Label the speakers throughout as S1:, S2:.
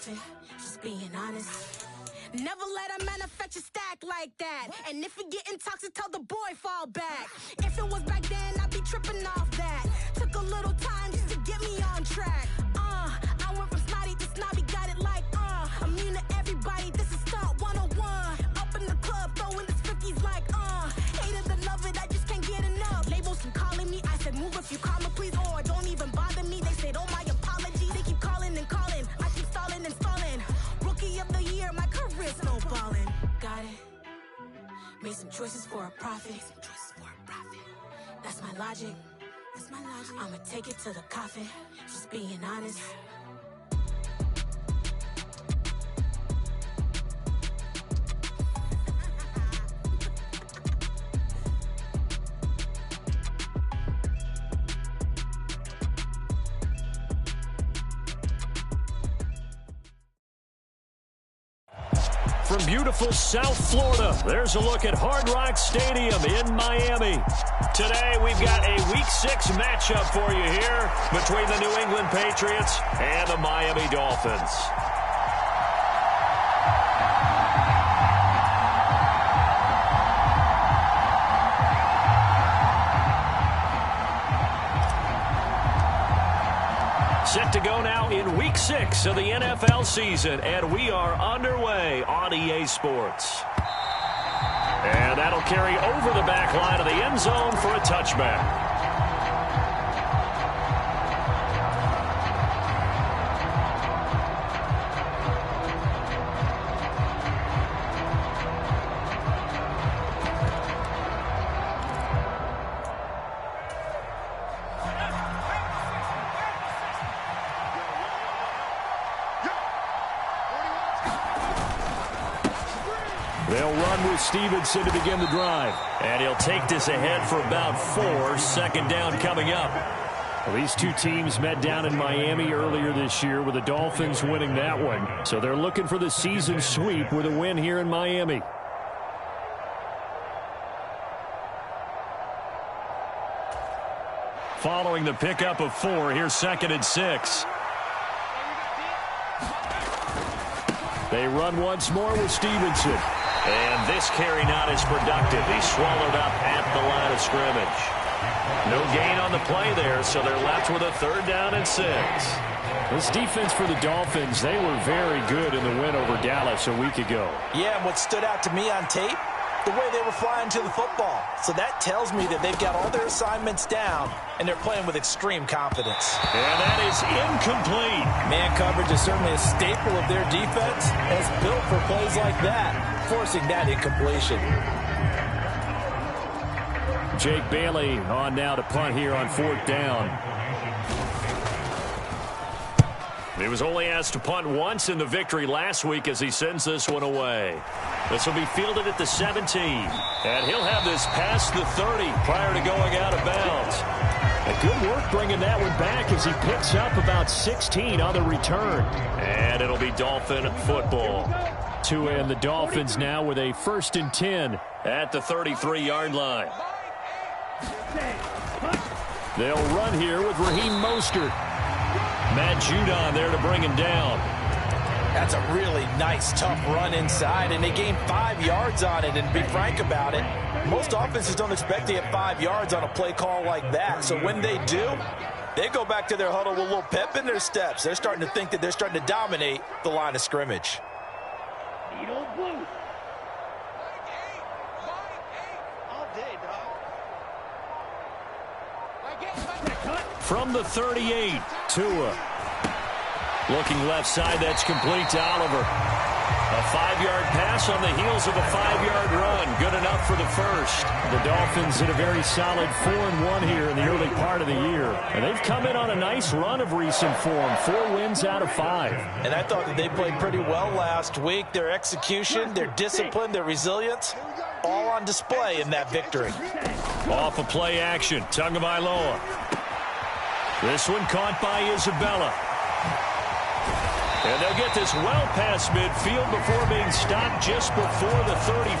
S1: profit, just being honest. Never let a manufacture stack like that. And if you're getting toxic, tell the boy fall back. If it was back then, I'd be tripping off that. Took a little time just to get me on track. I went from snotty to snobby, got it like, immune to everybody, this is stunt 101. Up in the club, throwing this 50s like, hate it and love it, I just can't get enough. Labels from calling me, I said move if you call me please, or don't even bother me. They said, oh my apology, they keep calling and calling. I keep stalling and stalling. Rookie of the year, my career snowballing. Got it. Made some choices for a profit. That's my logic. I'ma take it to the coffin. Just being honest.
S2: From beautiful South Florida, there's a look at Hard Rock Stadium in Miami. Today, we've got a Week 6 matchup for you here between the New England Patriots and the Miami Dolphins. Set to go now in Week 6 of the NFL season, and we are underway on EA Sports. And that'll carry over the back line of the end zone for a touchback. They'll run with Stevenson to begin the drive. And he'll take this ahead for about 4. Second down coming up. Well, these two teams met down in Miami earlier this year with the Dolphins winning that one. So they're looking for the season sweep with a win here in Miami. Following the pickup of 4, here's 2nd and 6. They run once more with Stevenson. And this carry not as productive. He's swallowed up at the line of scrimmage. No gain on the play there, so they're left with a 3rd down and 6. This defense for the Dolphins, they were very good in the win over Dallas a week ago.
S3: Yeah, and what stood out to me on tape, the way they were flying to the football. So that tells me that they've got all their assignments down, and they're playing with extreme confidence.
S2: And that is incomplete.
S3: Man coverage is certainly a staple of their defense, and it's built for plays like that, forcing that incompletion.
S2: Jake Bailey on now to punt here on 4th down. He was only asked to punt once in the victory last week as he sends this one away. This will be fielded at the 17. And he'll have this past the 30 prior to going out of bounds. And good work bringing that one back as he picks up about 16 on the return. And it'll be Dolphin football. And the Dolphins now with a 1st and 10 at the 33-yard line. They'll run here with Raheem Mostert. Matt Judon there to bring him down.
S3: That's a really nice, tough run inside, and they gained 5 yards on it. And to be frank about it, most offenses don't expect to get 5 yards on a play call like that. So when they do, they go back to their huddle with a little pep in their steps. They're starting to think that they're starting to dominate the line of scrimmage.
S2: From the 38, Tua. Looking left side, that's complete to Oliver. A 5-yard pass on the heels of a 5-yard run. Good enough for the first. The Dolphins in a very solid 4-1 here in the early part of the year. And they've come in on a nice run of recent form. 4 wins out of 5.
S3: And I thought that they played pretty well last week. Their execution, their discipline, their resilience, all on display in that victory.
S2: Off of play action, Tagovailoa. This one caught by Isabella. And they'll get this well past midfield before being stopped just before the 35.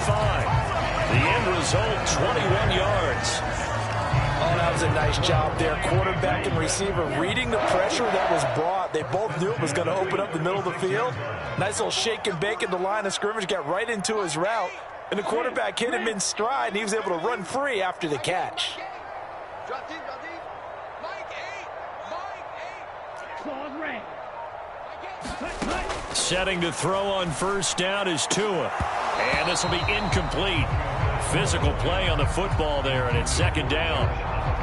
S2: The end result, 21 yards.
S3: Oh, that was a nice job there. Quarterback and receiver reading the pressure that was brought. They both knew it was going to open up the middle of the field. Nice little shake and bake at the line of scrimmage, got right into his route. And the quarterback hit him in stride, and he was able to run free after the catch.
S2: Setting to throw on first down is Tua. And this will be incomplete. Physical play on the football there, and it's second down.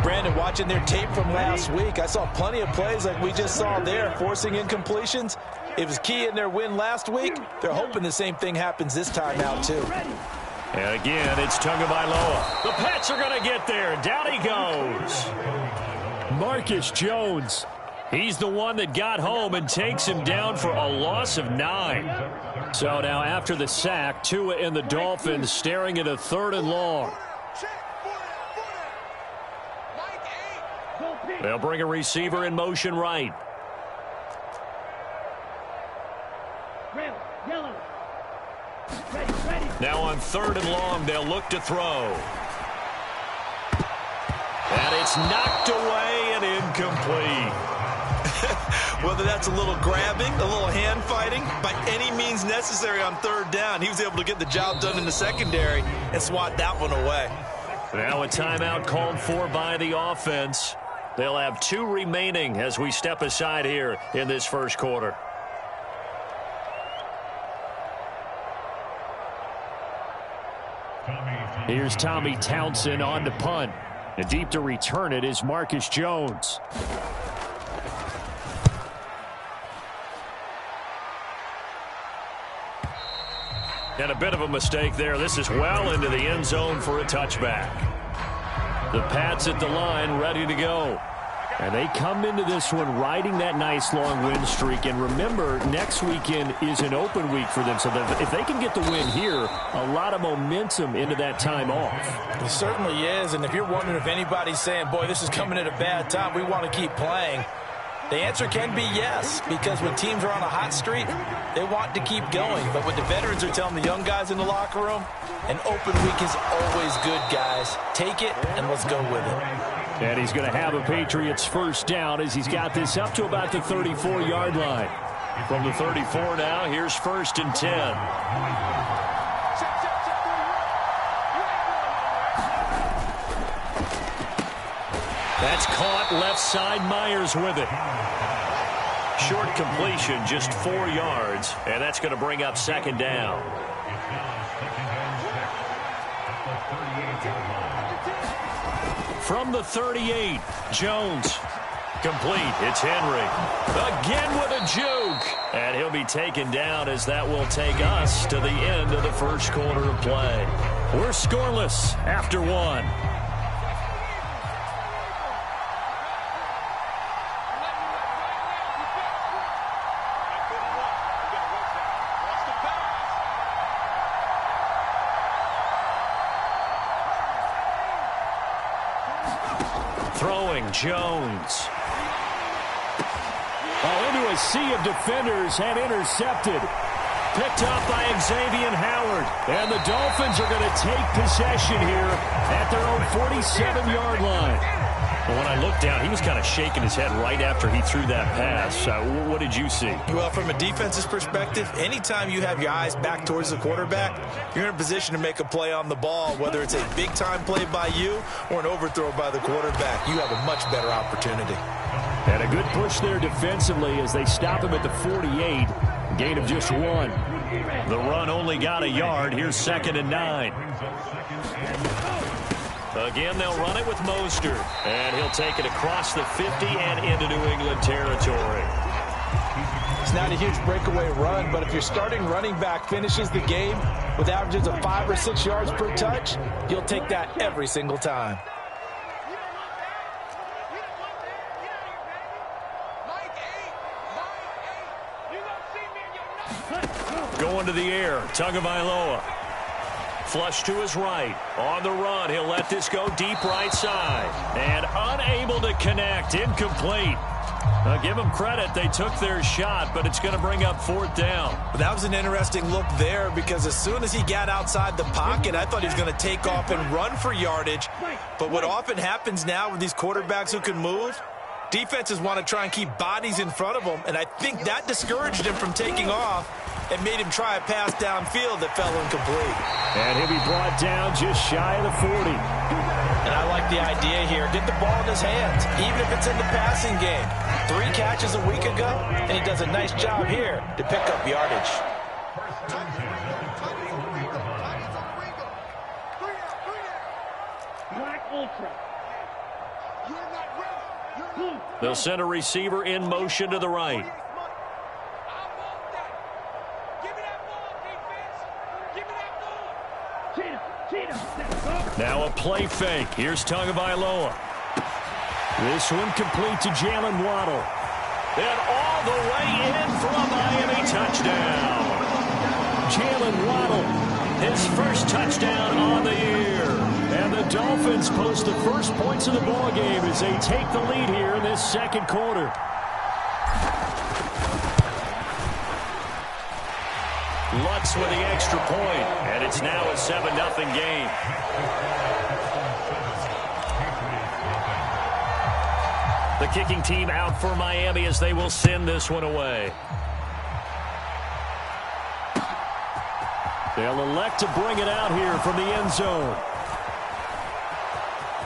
S3: Brandon, watching their tape from last week, I saw plenty of plays like we just saw there, forcing incompletions. It was key in their win last week. They're hoping the same thing happens this time out, too.
S2: And again, it's Tagovailoa. The Pats are going to get there. Down he goes. Marcus Jones. He's the one that got home and takes him down for a loss of 9. So now after the sack, Tua and the Dolphins staring at a 3rd and long. They'll bring a receiver in motion right. Now on 3rd and long, they'll look to throw. And it's knocked away and incomplete.
S4: Whether that's a little grabbing, a little hand fighting, by any means necessary on 3rd down, he was able to get the job done in the secondary and swat that one away.
S2: Now a timeout called for by the offense. They'll have 2 remaining as we step aside here in this first quarter. Here's Tommy Townsend on to punt. And deep to return it is Marcus Jones. And a bit of a mistake there. This is well into the end zone for a touchback. The Pats at the line ready to go. And they come into this one riding that nice long win streak. And remember, next weekend is an open week for them. So that if they can get the win here, a lot of momentum into that time off.
S3: It certainly is. And if you're wondering if anybody's saying, boy, this is coming at a bad time, we want to keep playing, the answer can be yes, because when teams are on a hot streak, they want to keep going. But what the veterans are telling the young guys in the locker room, an open week is always good, guys. Take it, and let's go with it.
S2: And he's going to have a Patriots first down as he's got this up to about the 34-yard line. From the 34 now, here's 1st and 10. That's caught left side. Myers with it. Short completion, just 4 yards, and that's going to bring up 2nd down. From the 38, Jones. Complete. It's Henry. Again with a juke. And he'll be taken down as that will take us to the end of the first quarter of play. We're scoreless after 1. Throwing Jones. Into a sea of defenders and intercepted. Picked up by Xavier Howard. And the Dolphins are going to take possession here at their own 47-yard line. Well, when I looked down, he was kind of shaking his head right after he threw that pass. What did you see?
S4: Well, from a defense's perspective, anytime you have your eyes back towards the quarterback, you're in a position to make a play on the ball, whether it's a big-time play by you or an overthrow by the quarterback. You have a much better opportunity.
S2: And a good push there defensively as they stop him at the 48. Gain of just 1. The run only got a yard. Here's 2nd and 9. Again, they'll run it with Mostert. And he'll take it across the 50 and into New England territory.
S3: It's not a huge breakaway run, but if your starting running back finishes the game with averages of 5 or 6 yards per touch, you'll take that every single time.
S2: Going to the air, Tagovailoa. Flush to his right. On the run, he'll let this go deep right side. And unable to connect, incomplete. Give them credit. They took their shot, but it's going to bring up 4th down.
S4: That was an interesting look there because as soon as he got outside the pocket, I thought he was going to take off and run for yardage. But what often happens now with these quarterbacks who can move, defenses want to try and keep bodies in front of them, and I think that discouraged him from taking off and made him try a pass downfield that fell incomplete.
S2: And he'll be brought down just shy of the 40.
S3: And I like the idea here. Get the ball in his hands, even if it's in the passing game. 3 catches a week ago, and he does a nice job here to pick up yardage.
S2: They'll send a receiver in motion to the right. Now a play fake. Here's Tagovailoa. This one complete to Jalen Waddle. And all the way in for a Miami touchdown. Jalen Waddle, his first touchdown on the year. And the Dolphins post the first points of the ball game as they take the lead here in this second quarter. Lutz with the extra point, and it's now a 7-0 game. The kicking team out for Miami as they will send this one away. They'll elect to bring it out here from the end zone.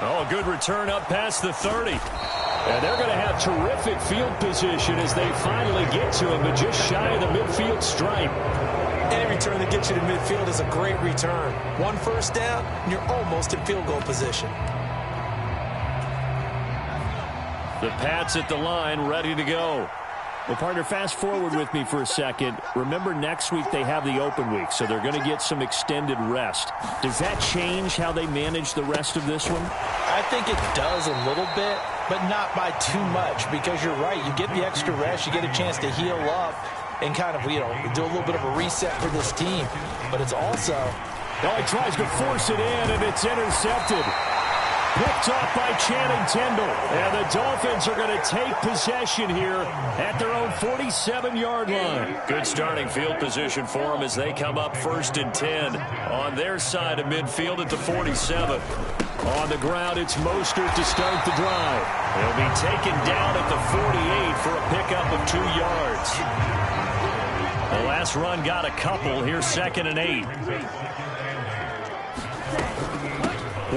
S2: Oh, a good return up past the 30. And they're going to have terrific field position as they finally get to him, but just shy of the midfield stripe.
S4: Any return that gets you to midfield is a great return. 1 first down, and you're almost in field goal position.
S2: The Pats at the line, ready to go.
S5: Well, partner, fast forward with me for a second. Remember, next week they have the open week, so they're going to get some extended rest. Does that change how they manage the rest of this one?
S3: I think it does a little bit, but not by too much, because you're right. You get the extra rest, you get a chance to heal up and kind of, do a little bit of a reset for this team. But it's also...
S2: Oh, he tries to force it in, and it's intercepted. Picked off by Channing Tindall. And the Dolphins are going to take possession here at their own 47-yard line. Good starting field position for them as they come up 1st and 10 on their side of midfield at the 47. On the ground, it's Mostert to start the drive. He'll be taken down at the 48 for a pickup of 2 yards. The last run got a couple. Here's 2nd and 8.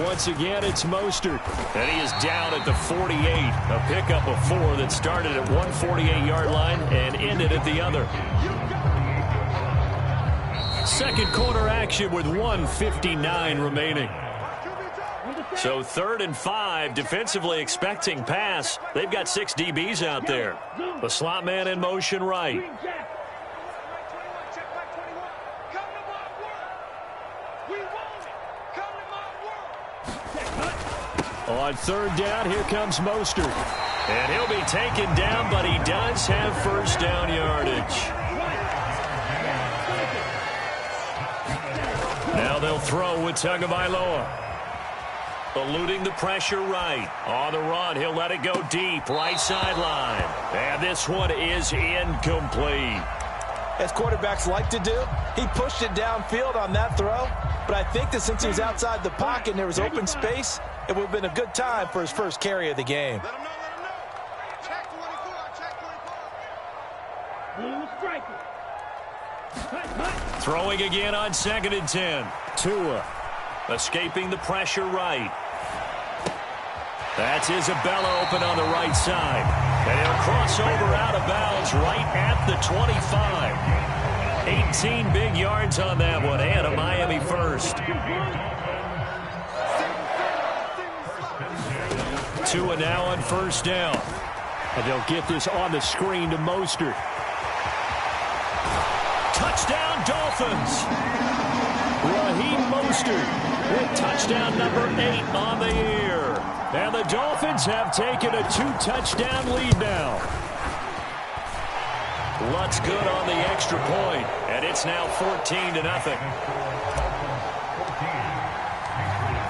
S2: Once again, it's Mostert. And he is down at the 48. A pickup of 4 that started at 148-yard line and ended at the other. Second quarter action with 1:59 remaining. So 3rd and 5, defensively expecting pass. They've got 6 DBs out there. The slot man in motion right. On 3rd down, here comes Mostert. And he'll be taken down, but he does have first down yardage. Now they'll throw with Tagovailoa. Eluding the pressure right. On the run, he'll let it go deep, right sideline. And this one is incomplete.
S3: As quarterbacks like to do, he pushed it downfield on that throw. But I think that since he was outside the pocket and there was open space, it would have been a good time for his first carry of the game.
S2: Throwing again on 2nd and 10. Tua escaping the pressure right. That's Isabella open on the right side. And he'll cross over out of bounds right at the 25. 18 big yards on that one and a Miami first. Tua now on first down. And they'll get this on the screen to Mostert. Touchdown Dolphins. Raheem Mostert with touchdown number 8 on the year. And the Dolphins have taken a 2-touchdown lead now. Lutz good on the extra point, and it's now 14-0.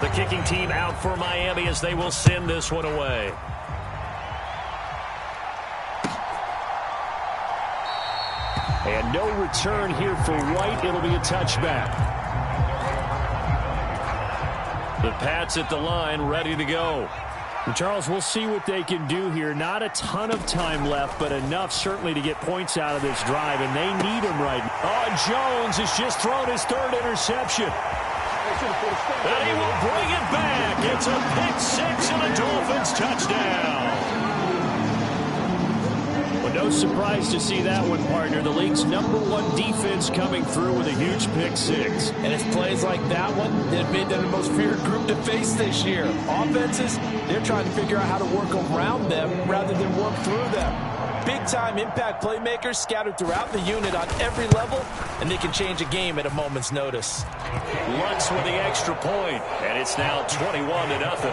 S2: The kicking team out for Miami as they will send this one away.
S5: And no return here for White. It'll be a touchback. The Pats at the line, ready to go. Charles, we'll see what they can do here. Not a ton of time left, but enough certainly to get points out of this drive, and they need them right now. Oh, Jones has just thrown his third interception. And he will bring it back. It's a pick-6 and a Dolphins touchdown. Well, no surprise to see that one, partner. The league's #1 defense coming through with a huge pick-6.
S3: And it's plays like that one that have made them the most feared group to face this year. Offenses, they're trying to figure out how to work around them rather than work through them. Big-time impact playmakers scattered throughout the unit on every level, and they can change a game at a moment's notice.
S2: Lutz with the extra point, and it's now 21-0.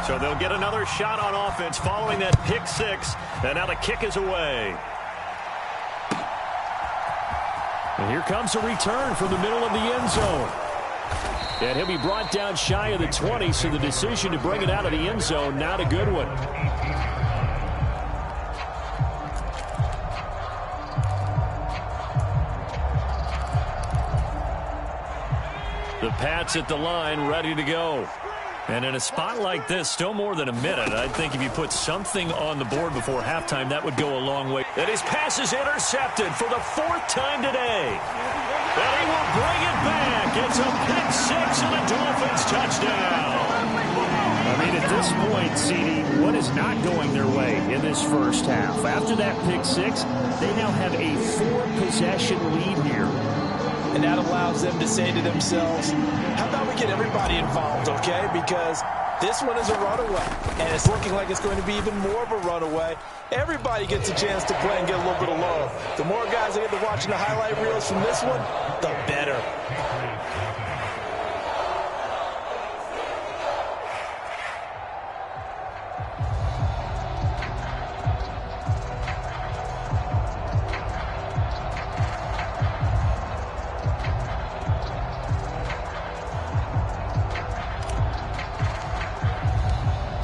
S2: So they'll get another shot on offense following that pick-6, and now the kick is away.
S5: And here comes a return from the middle of the end zone. And he'll be brought down shy of the 20, so the decision to bring it out of the end zone, not a good one.
S2: The Pats at the line, ready to go. And in a spot like this, still more than a minute, I think if you put something on the board before halftime, that would go a long way. And his pass is intercepted for the 4th time today. And he will bring it back. It's a pick-6 and a Dolphins touchdown.
S5: I mean, at this point, CD, what is not going their way in this first half? After that pick-6, they now have a 4-possession lead here.
S3: And that allows them to say to themselves, how about we get everybody involved, okay? Because this one is a runaway, and it's looking like it's going to be even more of a runaway. Everybody gets a chance to play and get a little bit of love. The more guys that get to watching the highlight reels from this one, the better.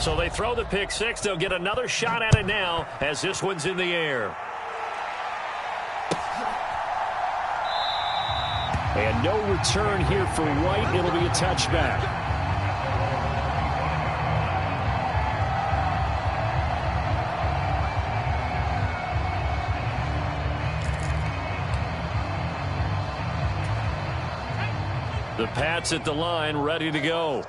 S2: So they throw the pick-6. They'll get another shot at it now as this one's in the air.
S5: And no return here for White. It'll be a touchback.
S2: The Pats at the line, ready to go.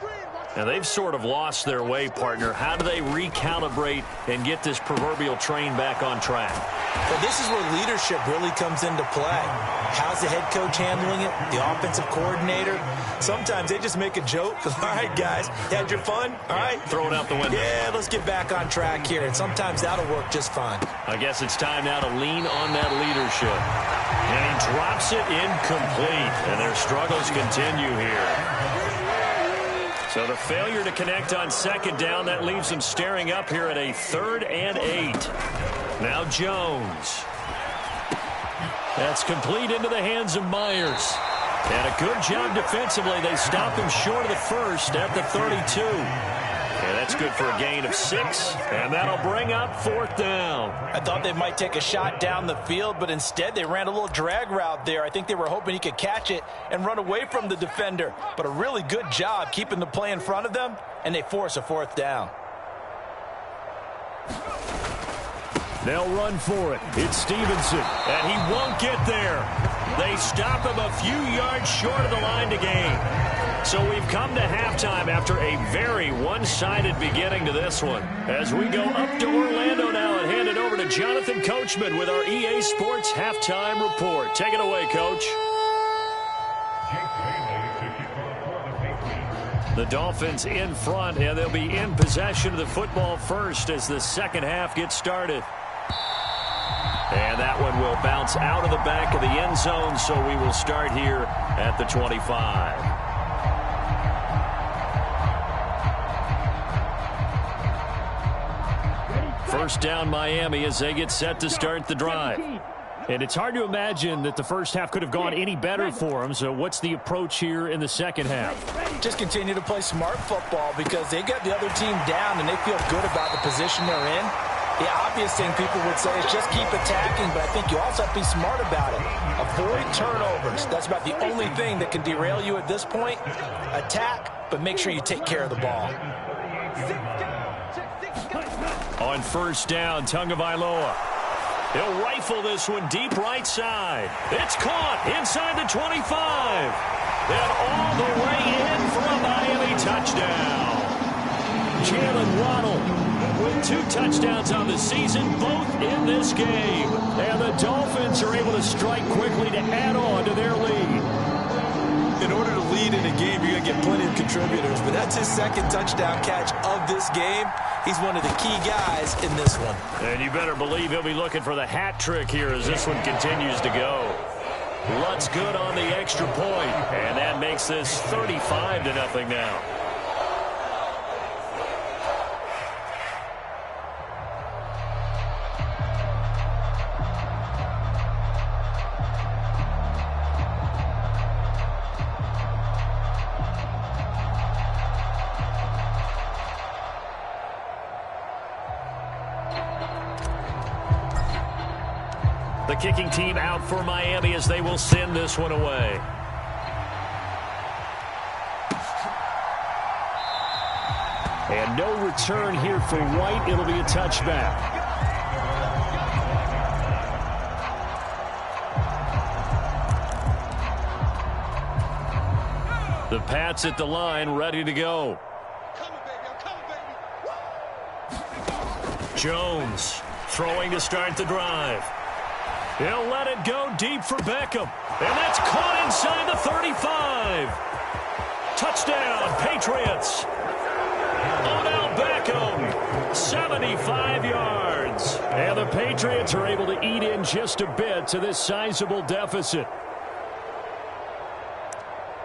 S2: Now, they've sort of lost their way, partner. How do they recalibrate and get this proverbial train back on track?
S4: Well, this is where leadership really comes into play. How's the head coach handling it? The offensive coordinator? Sometimes they just make a joke. All right, guys, you had your fun? All right.
S2: Throw it out the window.
S4: Yeah, let's get back on track here. And sometimes that'll work just fine.
S2: I guess it's time now to lean on that leadership. And he drops it incomplete. And their struggles continue here. So the failure to connect on 2nd down, that leaves them staring up here at a 3rd and 8. Now Jones. That's complete into the hands of Myers. And a good job defensively. They stop him short of the first at the 32. And that's good for a gain of 6. And that'll bring up 4th down.
S3: I thought they might take a shot down the field, but instead they ran a little drag route there. I think they were hoping he could catch it and run away from the defender. But a really good job keeping the play in front of them, and they force a 4th down.
S5: They'll run for it. It's Stevenson.
S2: And he won't get there. They stop him a few yards short of the line to gain. So we've come to halftime after a very one-sided beginning to this one. As we go up to Orlando now and hand it over to Jonathan Coachman with our EA Sports Halftime Report. Take it away, Coach. The Dolphins in front, and they'll be in possession of the football first as the second half gets started. And that one will bounce out of the back of the end zone, so we will start here at the 25. First down, Miami, as they get set to start the drive.
S5: And it's hard to imagine that the first half could have gone any better for them. So what's the approach here in the second half?
S3: Just continue to play smart football because they got the other team down and they feel good about the position they're in. The obvious thing people would say is just keep attacking, but I think you also have to be smart about it. Avoid turnovers. That's about the only thing that can derail you at this point. Attack, but make sure you take care of the ball.
S2: On first down, Tagovailoa. He'll rifle this one deep right side. It's caught inside the 25. And all the way in for a Miami touchdown. Jalen Waddle with 2 touchdowns on the season, both in this game. And the Dolphins are able to strike quickly to add on to their lead.
S4: In order to lead in a game, you're going to get plenty of contributors, but that's his second touchdown catch of this game. He's one of the key guys in this one.
S2: And you better believe he'll be looking for the hat trick here as this one continues to go. Lutt's good on the extra point, and that makes this 35-0 now. The kicking team out for Miami as they will send this one away.
S5: And no return here for White. It'll be a touchback.
S2: The Pats at the line, ready to go. Jones throwing to start the drive. He'll let it go deep for Beckham. And that's caught inside the 35. Touchdown, Patriots. Odell Beckham, 75 yards. And the Patriots are able to eat in just a bit to this sizable deficit.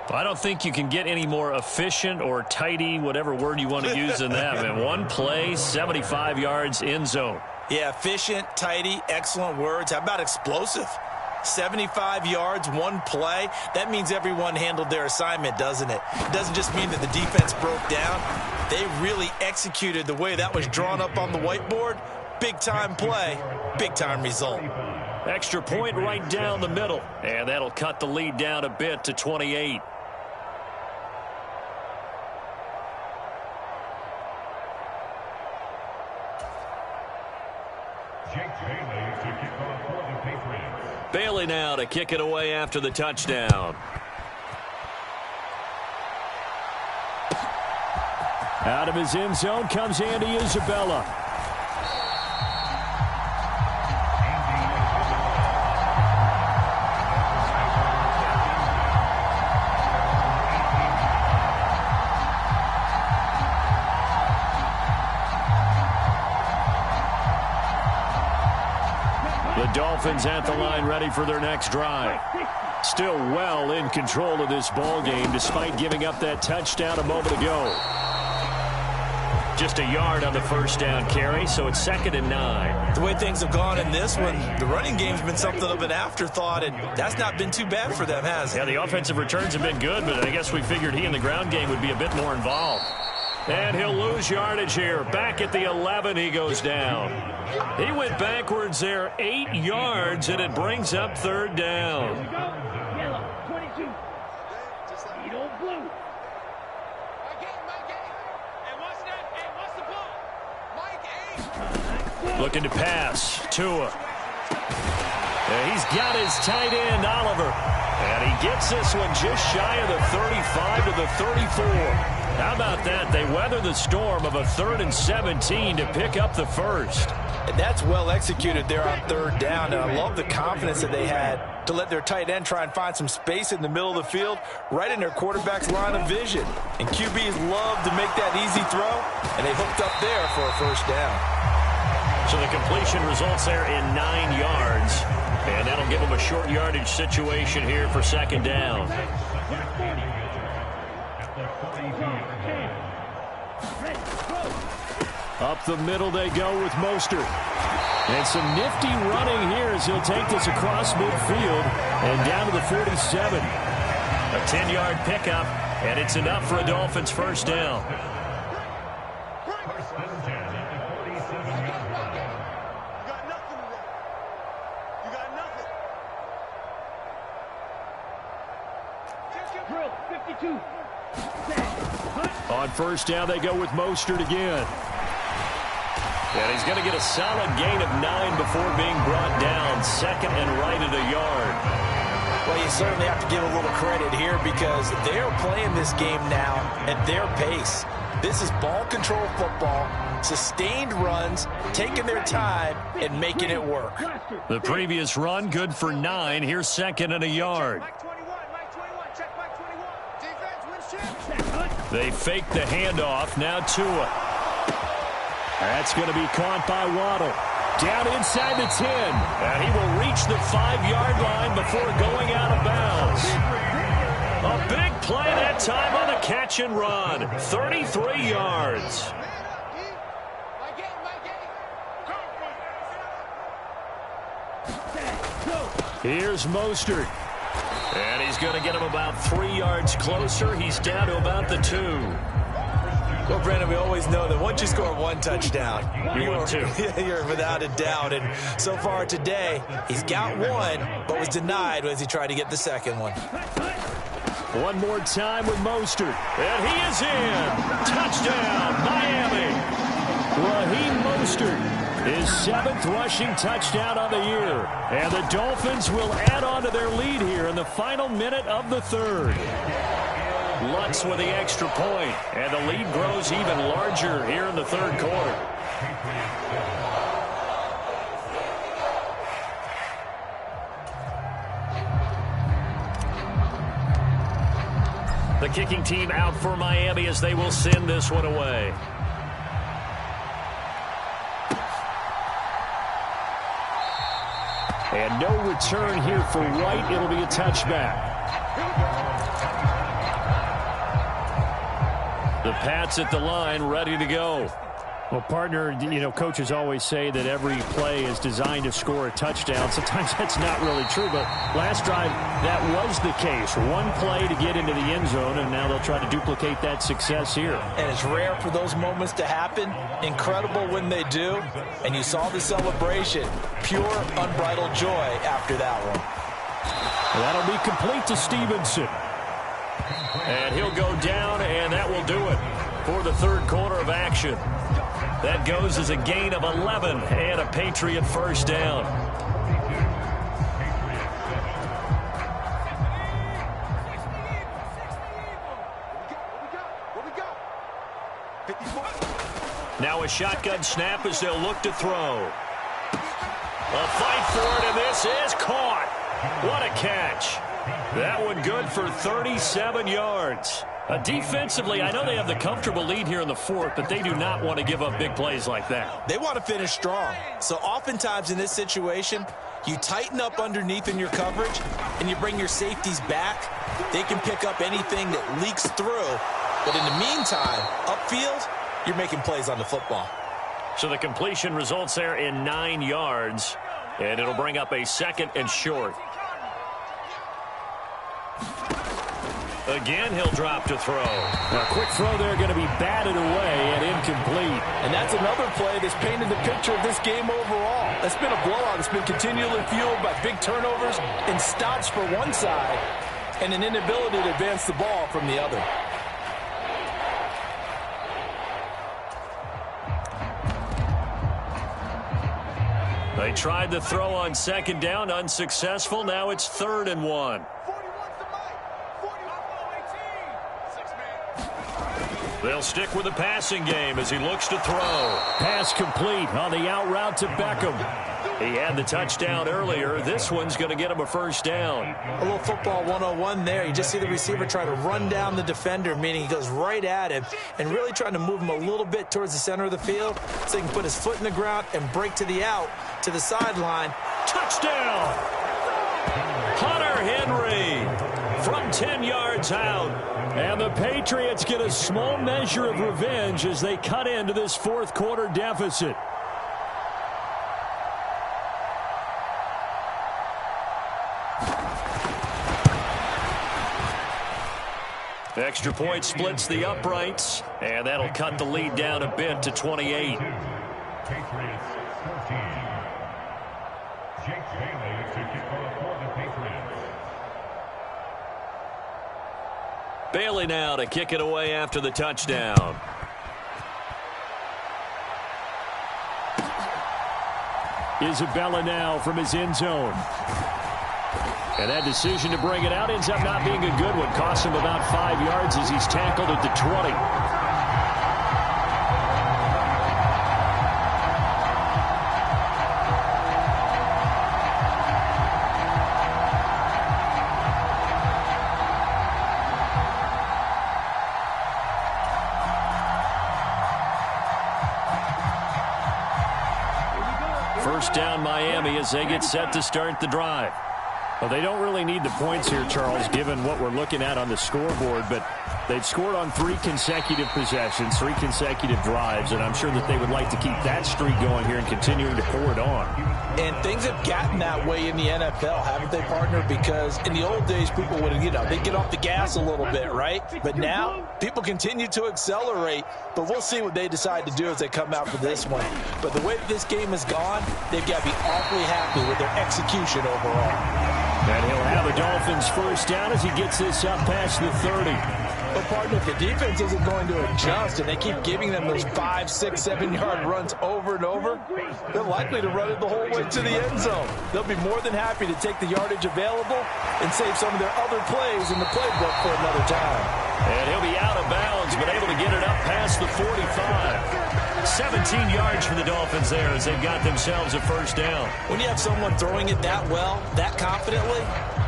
S2: I don't think you can get any more efficient or tidy, whatever word you want to use in that. Man, one play, 75 yards, end zone.
S4: Yeah, efficient, tidy, excellent words. How about explosive? 75 yards, one play. That means everyone handled their assignment, doesn't it? It doesn't just mean that the defense broke down. They really executed the way that was drawn up on the whiteboard. Big-time play, big-time result.
S2: Extra point right down the middle. And that'll cut the lead down a bit to 28. Bailey now to kick it away after the touchdown.
S5: Out of his end zone comes Andy Isabella. Dolphins at the line ready for their next drive. Still well in control of this ball game despite giving up that touchdown a moment ago.
S2: Just a yard on the first down carry, so it's 2nd and 9.
S4: The way things have gone in this one, the running game's been something of an afterthought, and that's not been too bad for them, has it?
S2: Yeah, the offensive returns have been good, but I guess we figured he in the ground game would be a bit more involved. And he'll lose yardage here. Back at the 11, he goes down. He went backwards there 8 yards, and it brings up 3rd down. Looking to pass. Tua. And he's got his tight end, Oliver. And he gets this one just shy of the 35 to the 34. How about that? They weather the storm of a 3rd and 17 to pick up the first.
S4: And that's well executed there on 3rd down. And I love the confidence that they had to let their tight end try and find some space in the middle of the field, right in their quarterback's line of vision. And QBs love to make that easy throw, and they hooked up there for a first down.
S2: So the completion results there in 9 yards. And that'll give them a short yardage situation here for 2nd down.
S5: Up the middle they go with Mostert. And some nifty running here as he'll take this across midfield and down to the 47.
S2: A 10-yard pickup, and it's enough for a Dolphins first down.
S5: On first down, they go with Mostert again.
S2: And he's going to get a solid gain of 9 before being brought down. Second and right at a yard.
S3: Well, you certainly have to give a little credit here because they're playing this game now at their pace. This is ball control football, sustained runs, taking their time, and making it work.
S2: The previous run, good for 9. Here's second and a yard. They fake the handoff. Now Tua.
S5: That's going to be caught by Waddle. Down inside the 10.
S2: And he will reach the 5-yard line before going out of bounds. A big play that time on the catch and run. 33 yards.
S5: Here's Mostert.
S2: And he's going to get him about 3 yards closer. He's down to about the 2.
S4: Well, Brandon, we always know that once you score one touchdown,
S2: you're
S4: without a doubt. And so far today, he's got one, but was denied as he tried to get the second one.
S5: One more time with Mostert.
S2: And he is in. Touchdown, Miami.
S5: Raheem Mostert, his 7th rushing touchdown of the year. And the Dolphins will add on to their lead here in the final minute of the 3rd.
S2: Lutz with the extra point, and the lead grows even larger here in the 3rd quarter. The kicking team out for Miami as they will send this one away.
S5: And no return here for Wright. It'll be a touchback.
S2: The Pats at the line, ready to go.
S5: Well, partner, coaches always say that every play is designed to score a touchdown. Sometimes that's not really true, but last drive, that was the case. One play to get into the end zone, and now they'll try to duplicate that success here.
S3: And it's rare for those moments to happen. Incredible when they do. And you saw the celebration. Pure, unbridled joy after that one.
S5: That'll be complete to Stevenson.
S2: And he'll go down, and that will do it for the 3rd quarter of action. That goes as a gain of 11 and a Patriot first down. Now a shotgun snap as they'll look to throw. A fight for it, and this is caught. What a catch. That one good for 37 yards. Defensively, I know they have the comfortable lead here in the 4th, but they do not want to give up big plays like that.
S4: They want to finish strong. So oftentimes in this situation, you tighten up underneath in your coverage, and you bring your safeties back. They can pick up anything that leaks through. But in the meantime, upfield, you're making plays on the football.
S2: So the completion results there in 9 yards, and it'll bring up a 2nd and short. Again, he'll drop to throw.
S5: A quick throw there going to be batted away and incomplete.
S3: And that's another play that's painted the picture of this game overall. It's been a blowout. It's been continually fueled by big turnovers and stops for one side and an inability to advance the ball from the other.
S2: They tried the throw on 2nd down, unsuccessful. Now it's 3rd and 1. They'll stick with the passing game as he looks to throw.
S5: Pass complete on the out route to Beckham.
S2: He had the touchdown earlier. This one's going to get him a first down.
S4: A little football 101 there. You just see the receiver try to run down the defender, meaning he goes right at him and really trying to move him a little bit towards the center of the field so he can put his foot in the ground and break to the out, to the sideline.
S2: Touchdown! Hunter Henry from 10 yards out.
S5: And the Patriots get a small measure of revenge as they cut into this 4th quarter deficit.
S2: The extra point splits the uprights, and that'll cut the lead down a bit to 28.
S6: Patriots 14. Jake Bailey to kick off for the Patriots.
S2: Bailey now to kick it away after the touchdown.
S5: Isabella now from his end zone. And that decision to bring it out ends up not being a good one. Costs him about 5 yards as he's tackled at the 20.
S2: First down Miami as they get set to start the drive.
S5: Well, they don't really need the points here, Charles, given what we're looking at on the scoreboard, but they've scored on 3 consecutive possessions, 3 consecutive drives, and I'm sure that they would like to keep that streak going here and continuing to pour it on.
S3: And things have gotten that way in the NFL, haven't they, partner? Because in the old days, people would, they'd get off the gas a little bit, right? But now, people continue to accelerate, but we'll see what they decide to do as they come out for this one. But the way that this game has gone, they've got to be awfully happy with their execution overall.
S5: And he'll have a Dolphins first down as he gets this up past the 30.
S3: But, partner, if the defense isn't going to adjust and they keep giving them those 5, 6, 7-yard runs over and over, they're likely to run it the whole way to the end zone. They'll be more than happy to take the yardage available and save some of their other plays in the playbook for another time.
S2: And he'll be out of bounds, but able to get it up past the 45. 17 yards for the Dolphins there as they've got themselves a first down.
S3: When you have someone throwing it that well, that confidently,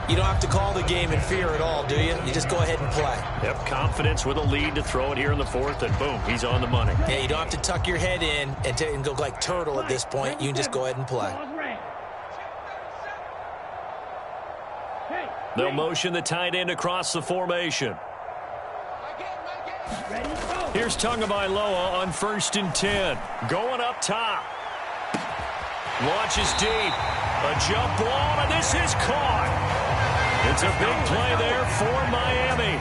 S3: you don't have to call the game in fear at all, do you? You just go ahead and play.
S2: Yep, confidence with a lead to throw it here in the 4th, and boom, he's on the money.
S3: Yeah, you don't have to tuck your head in and go like turtle at this point. You can just go ahead and play.
S2: They'll motion the tight end across the formation. Here's Tagovailoa on 1st and 10. Going up top. Launches deep. A jump ball, and this is caught. It's a big play there for Miami.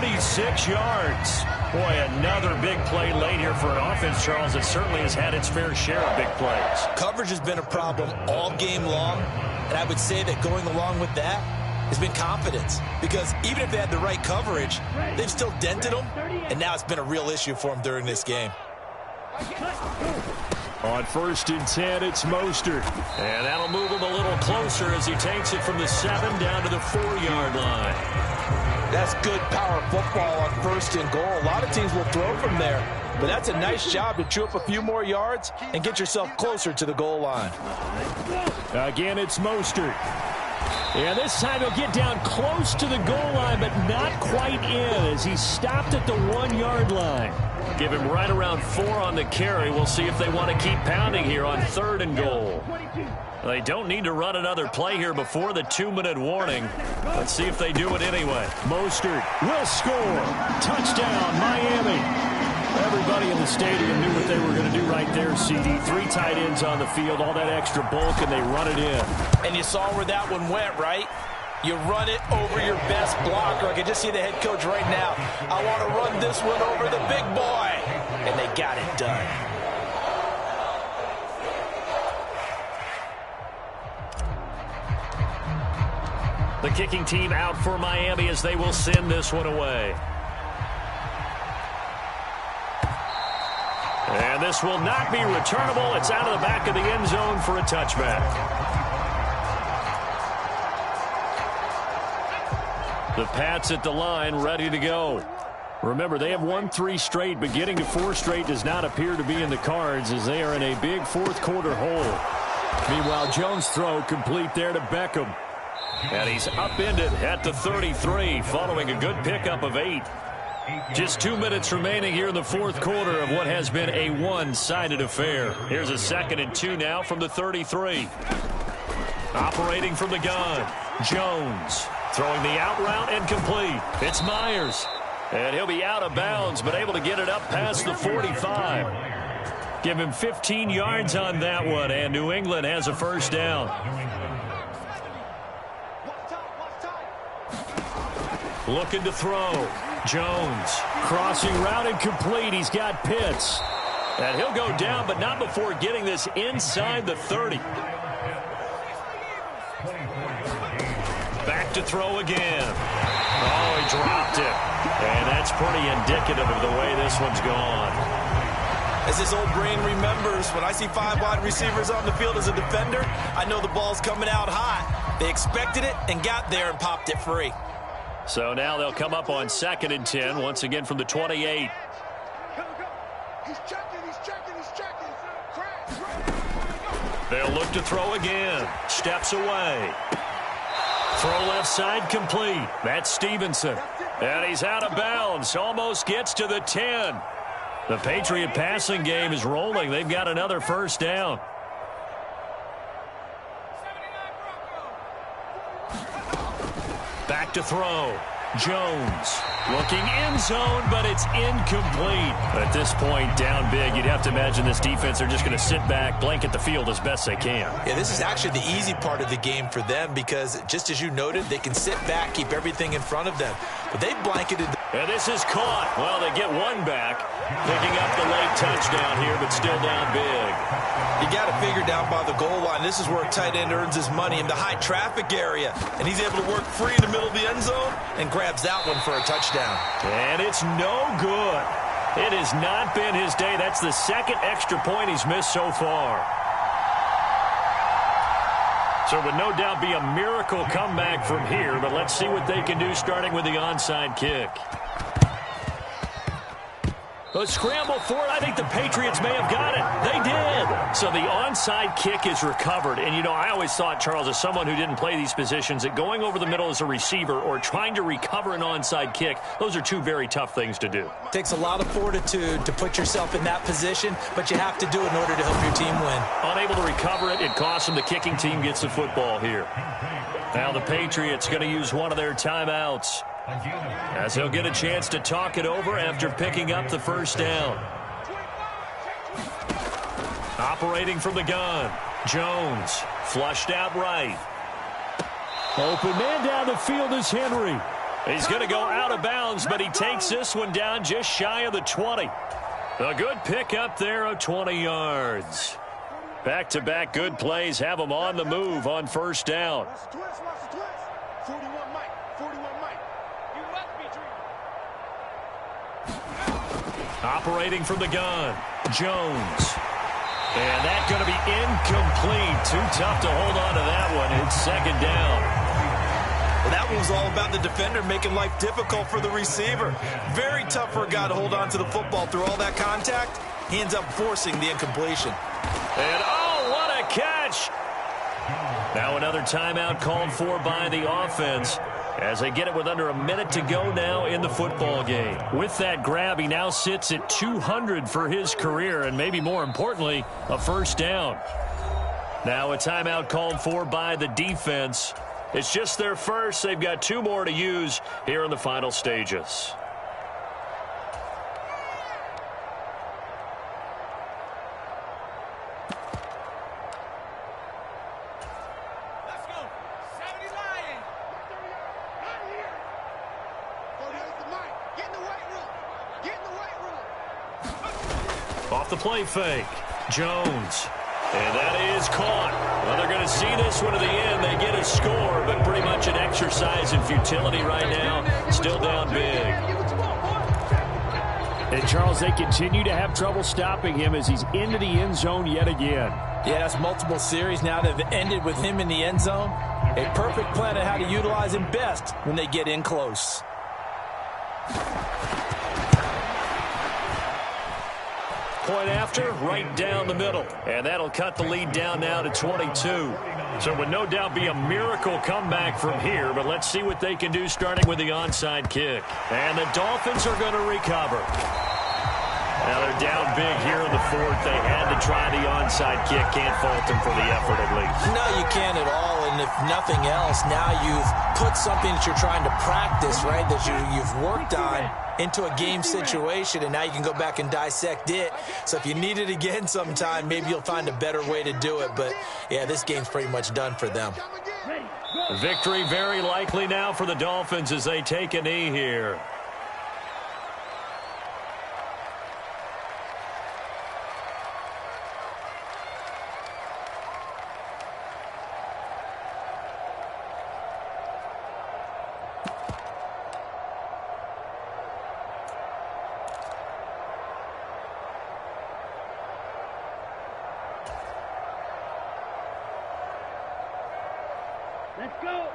S2: 46 yards. Boy, another big play late here for an offense, Charles, that certainly has had its fair share of big plays.
S3: Coverage has been a problem all game long, and I would say that going along with that has been confidence, because even if they had the right coverage, they've still dented them, and now it's been a real issue for them during this game.
S5: On 1st and 10, it's Mostert.
S2: And that'll move him a little closer as he takes it from the 7 down to the 4-yard line.
S3: That's good power football on 1st and goal. A lot of teams will throw from there, but that's a nice job to chew up a few more yards and get yourself closer to the goal line.
S5: Again, it's Mostert. And this time he'll get down close to the goal line, but not quite in as he stopped at the 1-yard line.
S2: Give him right around 4 on the carry. We'll see if they want to keep pounding here on 3rd and goal. They don't need to run another play here before the 2-minute warning. Let's see if they do it anyway.
S5: Mostert will score. Touchdown, Miami. Everybody in the stadium knew what they were going to do right there, CD. 3 tight ends on the field, all that extra bulk, and they run it in.
S3: And you saw where that one went, right? You run it over your best blocker. I can just see the head coach right now. I want to run this one over the big boy. And they got it done.
S2: The kicking team out for Miami as they will send this one away. And this will not be returnable. It's out of the back of the end zone for a touchback. The Pats at the line, ready to go. Remember, they have won 3 straight, but getting to 4 straight does not appear to be in the cards as they are in a big 4th quarter hole. Meanwhile, Jones' throw complete there to Beckham. And he's upended at the 33 following a good pickup of 8. Just 2 minutes remaining here in the 4th quarter of what has been a one-sided affair. Here's a 2nd and 2 now from the 33. Operating from the gun, Jones throwing the out route and complete. It's Myers. And he'll be out of bounds, but able to get it up past the 45. Give him 15 yards on that one, and New England has a first down. Looking to throw.
S5: Jones, crossing route incomplete. He's got Pitts. And he'll go down, but not before getting this inside the 30. Back to throw again. Oh, he dropped it. And that's pretty indicative of the way this one's gone.
S4: As his old brain remembers, when I see 5 wide receivers on the field as a defender, I know the ball's coming out hot. They expected it and got there and popped it free.
S2: So now they'll come up on 2nd and 10, once again from the 28.
S7: He's checking.
S2: They'll look to throw again. Steps away. Throw left side complete. That's Stevenson. And he's out of bounds. Almost gets to the 10. The Patriot passing game is rolling. They've got another first down. Back to throw. Jones looking end zone, but it's incomplete. At this point, down big, you'd have to imagine this defense are just going to sit back, blanket the field as best they can.
S4: Yeah, this is actually the easy part of the game for them because, just as you noted, they can sit back, keep everything in front of them. But they blanketed.
S2: And this is caught. Well, they get one back, picking up the late touchdown here, but still down big.
S4: You got to figure down by the goal line. This is where a tight end earns his money in the high traffic area. And he's able to work free in the middle of the end zone and grabs that one for a touchdown.
S2: And it's no good. It has not been his day. That's the second extra point he's missed so far. So it would no doubt be a miracle comeback from here, but let's see what they can do starting with the onside kick. A scramble for it. I think the Patriots may have got it. They did. So the onside kick is recovered. And, you know, I always thought, Charles, as someone who didn't play these positions, that going over the middle as a receiver or trying to recover an onside kick, those are two very tough things to do.
S3: It takes a lot of fortitude to put yourself in that position, but you have to do it in order to help your team win.
S2: Unable to recover it, it costs them. The kicking team gets the football here. Now the Patriots going to use one of their timeouts, as he'll get a chance to talk it over after picking up the first down. Operating from the gun, Jones, flushed out right.
S5: Open man down the field is Henry.
S2: He's going to go out of bounds, but he takes this one down just shy of the 20. A good pick up there of 20 yards. Back-to-back good plays have them on the move on first down. Operating from the gun, Jones. And that's going to be incomplete. Too tough to hold on to that one. It's second down.
S4: Well, that one was all about the defender making life difficult for the receiver. Very tough for a guy to hold on to the football through all that contact. He ends up forcing the incompletion.
S2: And, oh, what a catch. Now another timeout called for by the offense, as they get it with under a minute to go now in the football game. With that grab, he now sits at 200 for his career, and maybe more importantly, a first down. Now a timeout called for by the defense. It's just their first. They've got 2 more to use here in the final stages. Off the play fake, Jones. And that is caught. Well, they're going to see this one to the end. They get a score, but pretty much an exercise in futility right now. Still down big.
S5: And, Charles, they continue to have trouble stopping him as he's into the end zone yet again.
S3: Yeah, that's multiple series now that have ended with him in the end zone. A perfect plan on how to utilize him best when they get in close.
S2: Point after, right down the middle. And that'll cut the lead down now to 22. So it would no doubt be a miracle comeback from here, but let's see what they can do starting with the onside kick. And the Dolphins are going to recover. Now they're down big here in the fourth. They had to try the onside kick. Can't fault them for the effort at least.
S3: No, you can't at all. And if nothing else, now you've put something that you're trying to practice, right, that you've worked on into a game situation, and now you can go back and dissect it. So if you need it again sometime, maybe you'll find a better way to do it. But, yeah, this game's pretty much done for them.
S2: Victory very likely now for the Dolphins as they take a knee here.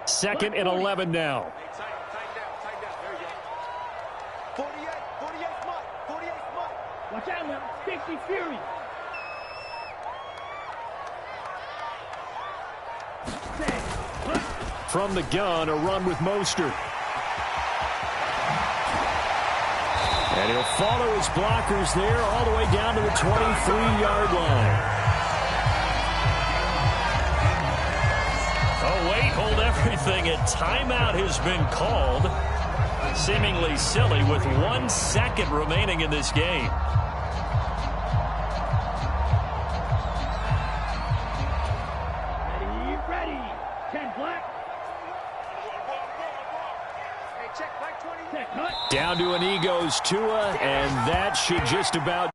S5: 2nd and 11 now.
S7: Tighten down. There you go. 48 smart.
S8: Watch out now. 50 Fury.
S5: From the gun, a run with Mostert. And he'll follow his blockers there all the way down to the 23-yard line.
S2: Oh, wait, hold everything. A timeout has been called. Seemingly silly with 1 second remaining in this game.
S8: Ready. 10 black.
S7: Hey, check, Mike 20.
S8: Check, cut.
S5: Down to an egos Tua, and that should just about